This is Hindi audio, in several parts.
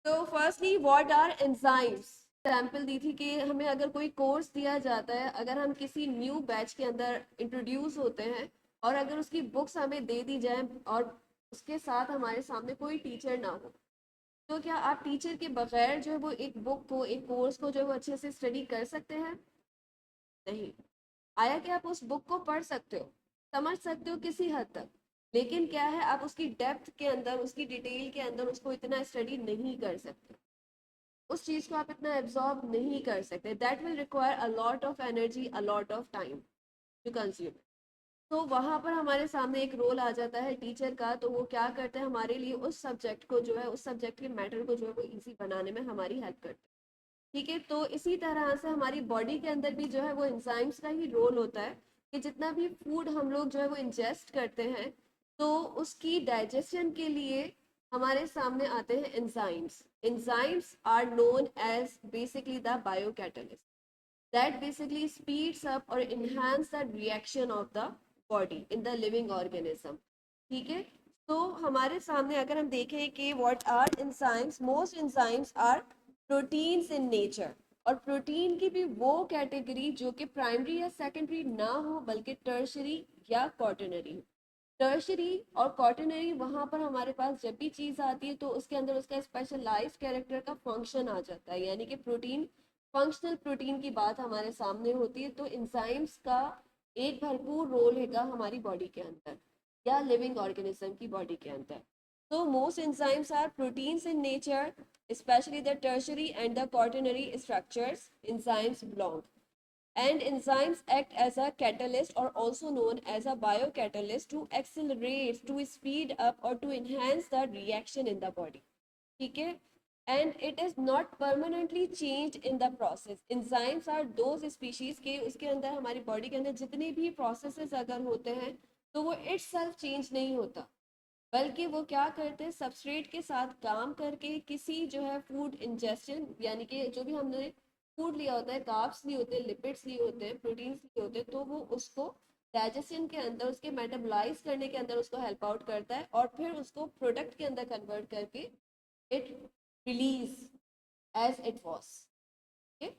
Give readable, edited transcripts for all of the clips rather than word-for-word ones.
तो firstly what are enzymes. Example दी थी कि हमें अगर कोई कोर्स दिया जाता है, अगर हम किसी न्यू बैच के अंदर इंट्रोड्यूस होते हैं और अगर उसकी बुक्स हमें दे दी जाए और उसके साथ हमारे सामने कोई टीचर ना हो, तो क्या आप टीचर के बगैर जो है वो एक बुक को, एक कोर्स को जो है वो अच्छे से स्टडी कर सकते हैं? नहीं। आया कि आप उस बुक को पढ़ सकते हो, समझ सकते हो किसी हद तक, लेकिन क्या है, आप उसकी डेप्थ के अंदर, उसकी डिटेल के अंदर उसको इतना स्टडी नहीं कर सकते, उस चीज को आप इतना एब्जॉर्ब नहीं कर सकते। That will require a lot of energy, a lot of time to consume. तो वहां पर हमारे सामने एक रोल आ जाता है टीचर का, तो वो क्या करते हैं हमारे लिए उस सब्जेक्ट को जो है, उस सब्जेक्ट के मैटर को जो है वो इजी बनाने में हमारी हेल्प करते हैं। ठीक है, तो इसी तरह से हमारी बॉडी के अंदर भी जो है वो एंजाइम्स का ही रोल होता है कि जितना भी फूड हम लोग जो है वो इंजेस्ट करते हैं, तो उसकी डाइजेशन के लिए हमारे सामने आते हैं enzymes. Enzymes are known as basically the biocatalyst that basically speeds up or enhance the reaction of the body in the living organism। ठीक है, तो हमारे सामने अगर हम देखें कि what are enzymes, most enzymes are proteins in nature। और प्रोटीन की भी वो कैटेगरी जो कि प्राइमरी या सेकेंडरी ना हो बल्कि टर्शरी या क्वार्टनरी। टर्शरी और क्वार्टनरी वहां पर हमारे पास जब भी चीज आती है तो उसके अंदर उसका स्पेशलाइज्ड कैरेक्टर का फंक्शन आ जाता है, यानी कि प्रोटीन, फंक्शनल प्रोटीन की बात हमारे सामने होती है। तो इंजाइम्स का एक भरपूर रोल हैगा हमारी बॉडी के अंदर या लिविंग ऑर्गेनिज्म की बॉडी के अंदर। तो most enzymes are proteins in nature, especially the tertiary and the quaternary structures enzymes belong। And enzymes act as a catalyst or also known as a biocatalyst to accelerate, to speed up or to enhance the reaction in the body। ठीक है, and it is not permanently changed in the process। enzymes are those species के उसके अंदर हमारी बॉडी के अंदर जितने भी processes अगर होते हैं तो वो itself change नहीं होता, बल्कि वो क्या करते हैं, सबस्ट्रेट के साथ काम करके किसी जो है फूड इंजेस्शन, यानी कि जो भी हमने फूड लिया होता है, कार्ब्स लिए होते हैं, लिपिड्स लिए होते हैं, प्रोटीन्स लिए होते हैं, तो वो उसको डाइजेशन के अंदर, उसके मेटाबोलाइज करने के अंदर उसको हेल्प आउट करता है और फिर उसको प्रोडक्ट के अंदर कन्वर्ट करके it release as it was.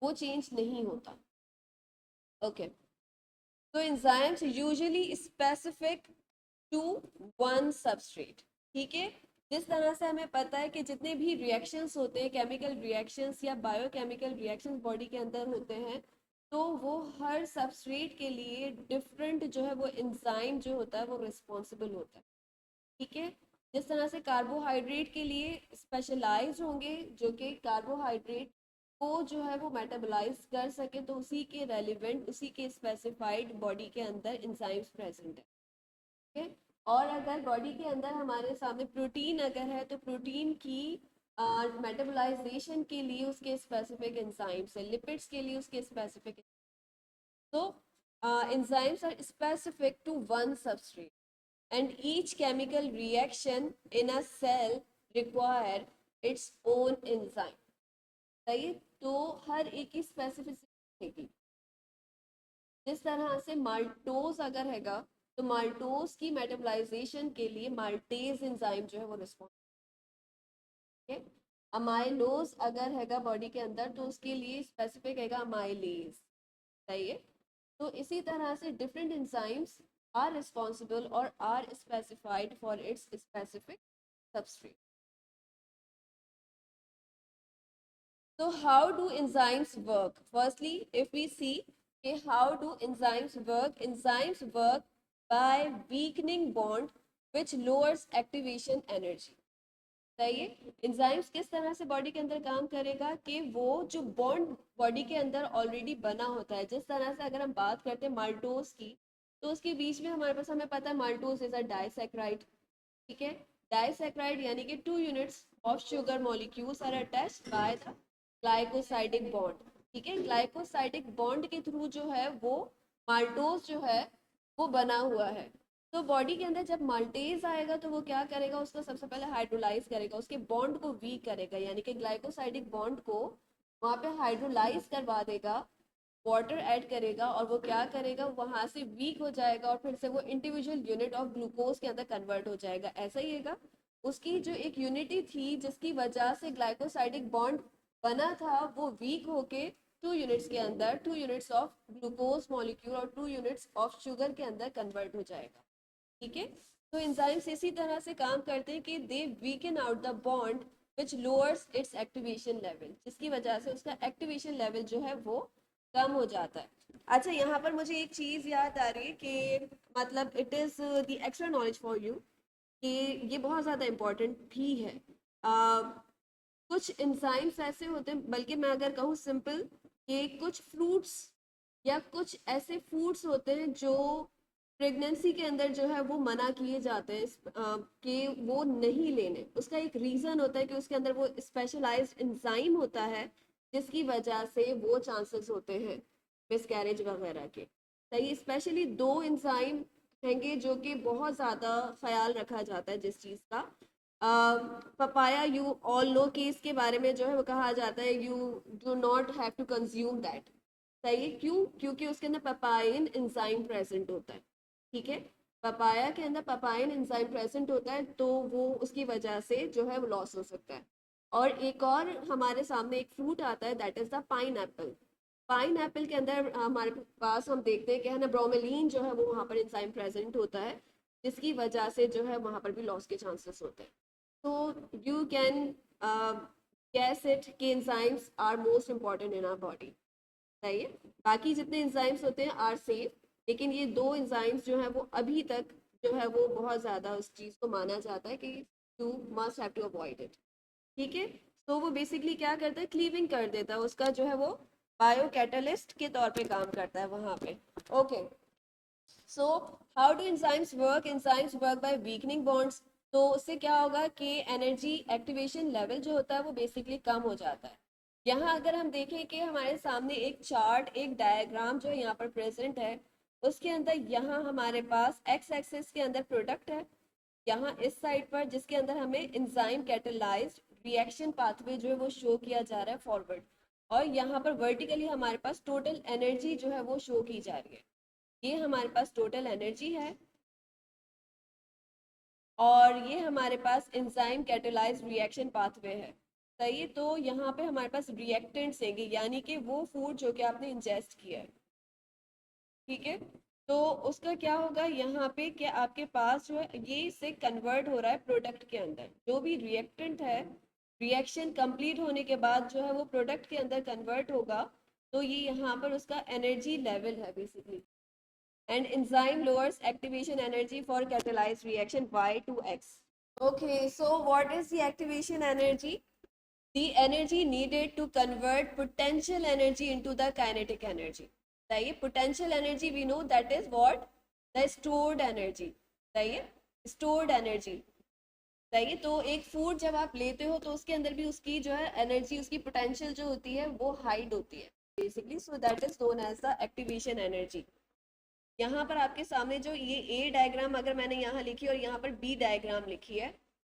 वो चेंज नहीं होता। ओके, तो enzymes usually specific to one substrate. ठीक है, जिस तरह से हमें पता है कि जितने भी रिएक्शंस होते हैं, केमिकल रिएक्शंस या बायोकेमिकल रिएक्शंस बॉडी के अंदर होते हैं, तो वो हर सबस्ट्रेट के लिए डिफरेंट जो है वो एंजाइम जो होता है वो रिस्पॉन्सिबल होता है। ठीक है, जिस तरह से कार्बोहाइड्रेट के लिए स्पेशलाइज होंगे जो कि कार्बोहाइड्रेट को जो है वो मेटाबोलाइज कर सके, तो उसी के रेलिवेंट, उसी के स्पेसिफाइड बॉडी के अंदर एंजाइम्स प्रेजेंट है। ठीक है, और अगर बॉडी के अंदर हमारे सामने प्रोटीन अगर है तो प्रोटीन की मेटाबोलाइजेशन के लिए उसके स्पेसिफिक एंजाइम्स है, लिपिड्स के लिए उसके स्पेसिफिक। तो enzymes are specific to one substrate and each chemical reaction in a cell require its own enzyme। सही है? तो हर एक की स्पेसिफिसिटी रहेगी। जिस तरह से माल्टोज अगर हैगा, तो माल्टोज की मेटाबोलाइजेशन के लिए माल्टेज एंजाइम जो है वो रिस्पॉन्स है। अमाइलोज अगर हैगा बॉडी के अंदर तो उसके लिए स्पेसिफिक हैगा अमाइलेज। सही है, तो इसी तरह से डिफरेंट एंजाइम्स आर रिस्पॉन्सिबल और are specified for its specific substrate. So how do enzymes work? Firstly, if we see, okay, how do enzymes work? Enzymes work by weakening bond which lowers activation energy। सही है, एंजाइम्स किस तरह से बॉडी के अंदर काम करेगा कि वो जो बॉन्ड बॉडी के अंदर ऑलरेडी बना होता है, जिस तरह से अगर हम बात करते हैं माल्टोज की, तो उसके बीच में हमारे पास, हमें पता है माल्टोज इज अ डाइसैक्राइड। ठीक है, डाइसैक्राइड यानी कि 2 units of sugar molecules are attached by the glycosidic bond. ठीक है, ग्लाइकोसाइडिक बॉन्ड के थ्रू जो है वो माल्टोज जो है वो बना हुआ है। तो बॉडी के अंदर जब माल्टेज आएगा तो वो क्या करेगा, उसको सबसे पहले हाइड्रोलाइज करेगा, उसके बॉन्ड को वीक करेगा, यानी कि ग्लाइकोसाइडिक बॉन्ड को वहाँ पे हाइड्रोलाइज करवा देगा, वाटर ऐड करेगा और वो क्या करेगा, वहां से वीक हो जाएगा और फिर से वो इंडिविजुअल यूनिट ऑफ ग्लूकोज के अंदर कन्वर्ट हो जाएगा। ऐसा ही है। उसकी जो एक यूनिटी थी जिसकी वजह से ग्लाइकोसाइडिक बॉन्ड बना था वो वीक होके 2 यूनिट्स के अंदर 2 यूनिट्स ऑफ ग्लूकोज मॉलिक्यूल और 2 यूनिट्स ऑफ शुगर के अंदर कन्वर्ट हो जाएगा। ठीक है, तो एंजाइम्स इसी तरह से काम करते हैं कि they weaken out the bond which lowers its activation level, जिसकी वजह से उसका एक्टिवेशन लेवल जो है वो कम हो जाता है। अच्छा, यहाँ पर मुझे एक चीज़ याद आ रही है कि मतलब it is the extra knowledge for you कि ये बहुत ज़्यादा इम्पोर्टेंट भी है। कुछ एंजाइम्स ऐसे होते हैं, बल्कि मैं अगर कहूँ सिंपल, कि कुछ फ्रूट्स या कुछ ऐसे फूड्स होते हैं जो प्रेगनेंसी के अंदर जो है वो मना किए जाते हैं कि वो नहीं लेने। उसका एक रीज़न होता है कि उसके अंदर वो स्पेशलाइज्ड एंजाइम होता है जिसकी वजह से वो चांसेस होते हैं मिसकैरेज वगैरह के। सही, स्पेशली 2 एंजाइम हैंगे जो कि बहुत ज़्यादा ख्याल रखा जाता है जिस चीज़ का। पपाया, यू ऑल नो कि इसके बारे में जो है वो कहा जाता है you do not have to consume that. सही है, क्यों? क्योंकि उसके अंदर पपाइन एंजाइम प्रेजेंट होता है। ठीक है, पपाया के अंदर पपाइन एंजाइम प्रेजेंट होता है, तो वो उसकी वजह से जो है वो लॉस हो सकता है। और एक और हमारे सामने एक फ्रूट आता है, that is the pine Apple. Pine Apple के अंदर हमारे पास हम देखते हैं कि है ना, ब्रोमेलीन जो है वो वहाँ पर एंजाइम प्रेजेंट होता है जिसकी वजह से जो है वहाँ पर भी लॉस के चांसेस होते हैं। तो यू कैन guess it कि enzymes are most important in our body। सही है, बाकी जितने एंजाइम्स होते हैं आर सेफ, लेकिन ये 2 एंजाइम्स जो है वो अभी तक जो है वो बहुत ज़्यादा उस चीज़ को माना जाता है कि you must have to avoid it. ठीक है, तो वो बेसिकली क्या करता है, क्लीविंग कर देता है, उसका जो है वो बायो कैटलिस्ट के तौर पे काम करता है वहाँ पे। Okay, so how do enzymes work? Enzymes work by weakening bonds. तो उससे क्या होगा कि एनर्जी एक्टिवेशन लेवल जो होता है वो बेसिकली कम हो जाता है। यहाँ अगर हम देखें कि हमारे सामने एक चार्ट, एक डायग्राम जो है यहाँ पर प्रेजेंट है, उसके अंदर यहाँ हमारे पास एक्स एक्सिस के अंदर प्रोडक्ट है, यहाँ इस साइड पर जिसके अंदर हमें एंजाइम कैटलाइज्ड रिएक्शन पाथवे जो है वो शो किया जा रहा है फॉरवर्ड, और यहाँ पर वर्टिकली हमारे पास टोटल एनर्जी जो है वो शो की जा रही है। ये हमारे पास टोटल एनर्जी है और ये हमारे पास एंजाइम कैटलाइज्ड रिएक्शन पाथवे है। सही है, तो यहाँ पे हमारे पास रिएक्टेंट्स हैं, यानी कि वो फूड जो कि आपने इंजेस्ट किया है। ठीक है, तो उसका क्या होगा यहाँ पे कि आपके पास जो है ये इससे कन्वर्ट हो रहा है प्रोडक्ट के अंदर। जो भी रिएक्टेंट है, रिएक्शन कंप्लीट होने के बाद जो है वो प्रोडक्ट के अंदर कन्वर्ट होगा, तो ये यहाँ पर उसका एनर्जी लेवल है basically. And enzyme lowers activation energy for catalyzed reaction Y2X. Okay, so what is the activation energy? The energy needed to convert potential energy into the kinetic energy. सही है, potential energy we know that is what? The stored energy. सही है, stored energy। सही है, तो एक फूड जब आप लेते हो तो उसके अंदर भी उसकी जो है एनर्जी, उसकी पोटेंशियल जो होती है वो हाइड होती है basically, so that is known as the activation energy. यहाँ पर आपके सामने जो ये ए डायग्राम अगर मैंने यहाँ लिखी और यहाँ पर बी डायग्राम लिखी है,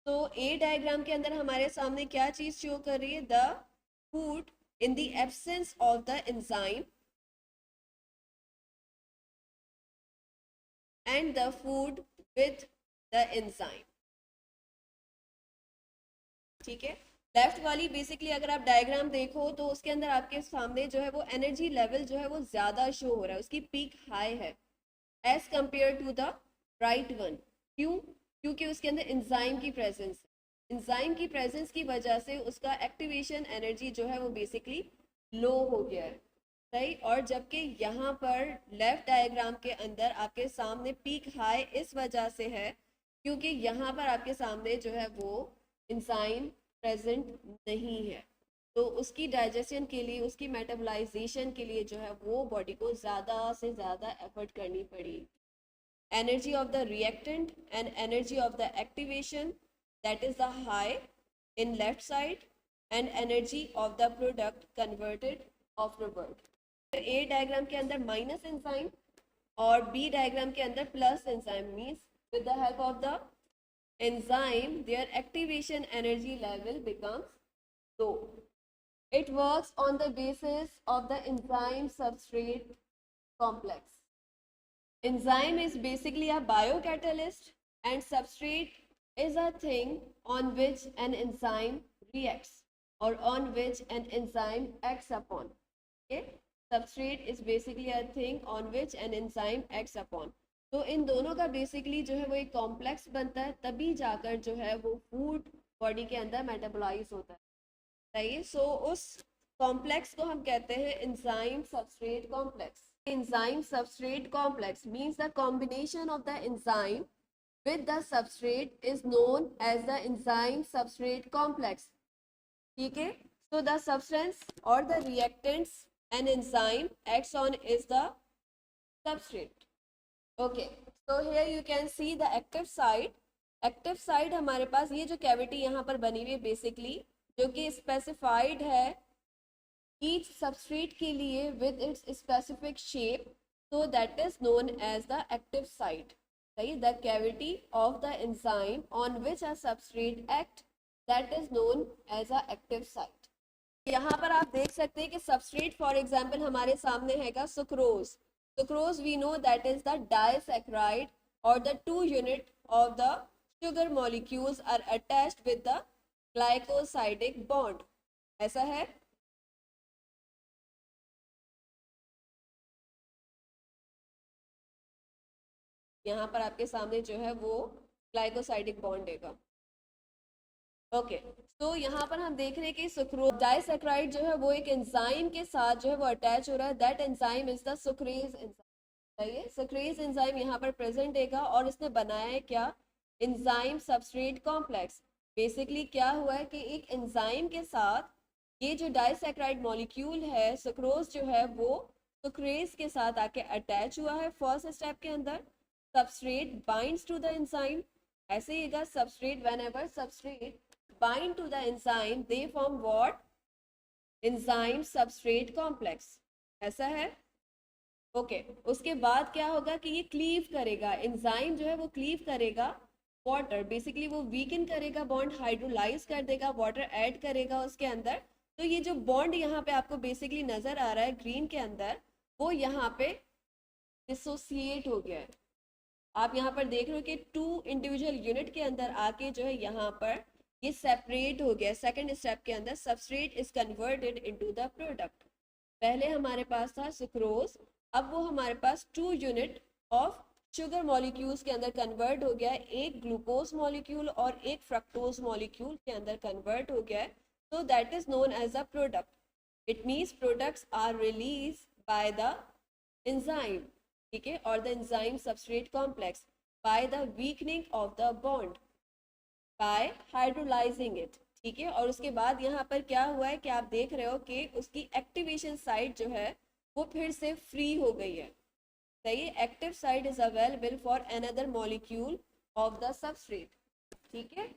तो ए डायग्राम के अंदर हमारे सामने क्या चीज शो कर रही है? The food in the absence of the enzyme and the food with the enzyme. ठीक है, लेफ्ट वाली बेसिकली अगर आप डायग्राम देखो तो उसके अंदर आपके सामने जो है वो एनर्जी लेवल जो है वो ज्यादा शो हो रहा है, उसकी पीक हाई है as compare to the right one. क्यों? क्योंकि उसके अंदर एंजाइम की प्रेजेंस है। एंजाइम की प्रेजेंस की वजह से उसका एक्टिवेशन एनर्जी जो है वो बेसिकली लो हो गया है। सही, और जबकि यहाँ पर लेफ्ट डायग्राम के अंदर आपके सामने पीक हाई इस वजह से है क्योंकि यहाँ पर आपके सामने जो है वो एंजाइम प्रेजेंट नहीं है, तो उसकी डाइजेशन के लिए, उसकी मेटाबोलाइजेशन के लिए जो है वो बॉडी को ज़्यादा से ज़्यादा एफर्ट करनी पड़ी। Energy of the reactant and energy of the activation, that is the high in left side, and energy of the product converted afterward. A diagram के अंदर माइनस एंजाइम और बी डायग्राम के अंदर plus enzyme, means with the help of the enzyme their activation energy level becomes low. It works on the basis of the enzyme substrate complex. Enzyme is basically a biocatalyst and substrate is a thing on which an enzyme reacts or on which an enzyme acts upon. Okay, substrate is basically a thing on which an enzyme acts upon. तो इन दोनों का बेसिकली जो है वो एक कॉम्प्लेक्स बनता है, तभी जाकर जो है वो फूड बॉडी के अंदर मेटाबोलाइज होता है, सही है। सो उस कॉम्प्लेक्स को हम कहते हैं enzyme substrate complex. Enzyme substrate complex means the combination of the enzyme with the substrate is known as the enzyme substrate complex. ठीक है, so the substance or the reactants an enzyme acts on is the substrate. Okay, so here you can see the active site. Active side हमारे पास ये जो कैविटी यहाँ पर बनी हुई है बेसिकली, जो कि स्पेसिफाइड है ईच सबस्ट्रेट के लिए with its specific shape, so that is known as the active site. The cavity of the enzyme on which a substrate act, that is known as a active site. यहाँ पर आप देख सकते हैं कि सबस्ट्रेट फॉर एग्जांपल हमारे सामने हैगा sucrose. Sucrose we know that is the disaccharide और the 2 unit of the sugar molecules are attached with the glycosidic bond. ऐसा है. यहाँ पर आपके सामने जो है वो ग्लाइकोसाइडिक बॉन्ड देगा. ओके, तो यहाँ पर हम देख रहे हैं कि सुक्रोज डाइसैकेराइड जो है वो एक एंजाइम के साथ जो है वो अटैच हो रहा है. That enzyme is the sucrase enzyme. सही है, सुक्रेज एंजाइम यहाँ पर प्रेजेंट देगा और इसने बनाया है क्या, एंजाइम सबस्ट्रेट कॉम्प्लेक्स. बेसिकली क्या हुआ है कि एक एंजाइम के साथ ये जो डाइसैकेराइड मॉलिक्यूल है सुक्रोज जो है वो सुक्रेज के साथ आके अटैच हुआ है फर्स्ट स्टेप के अंदर. Substrate binds to the enzyme. ऐसे ही अगर substrate whenever substrate bind to the enzyme they form what, enzyme substrate complex. ऐसा है. ओके, उसके बाद क्या होगा कि ये क्लीव करेगा, एंजाइम जो है वो क्लीव करेगा वाटर. बेसिकली वो वीकन करेगा बॉन्ड, हाइड्रोलाइज कर देगा, वाटर ऐड करेगा उसके अंदर. तो ये जो बॉन्ड यहाँ पे आपको बेसिकली नजर आ रहा है ग्रीन के अंदर, वो यहाँ पे डिसोसिएट हो गया है. आप यहाँ पर देख रहे हो कि 2 इंडिविजुअल यूनिट के अंदर आके जो है यहाँ पर ये सेपरेट हो गया. सेकंड स्टेप के अंदर substrate is converted into the product. पहले हमारे पास था सुक्रोज, अब वो हमारे पास 2 यूनिट ऑफ शुगर मॉलिक्यूल्स के अंदर कन्वर्ट हो गया है. एक ग्लूकोज मॉलिक्यूल और एक फ्रक्टोज मॉलिक्यूल के अंदर कन्वर्ट हो गया है. So that is known as a product. It means products are release by the enzyme. ठीक है, और the enzyme substrate complex by the weakening of the bond by hydrolyzing it. ठीक है, और उसके बाद यहाँ पर क्या हुआ है कि आप देख रहे हो कि उसकी एक्टिवेशन साइट जो है वो फिर से फ्री हो गई है. सही है, active site is available for another molecule of the substrate. ठीक है,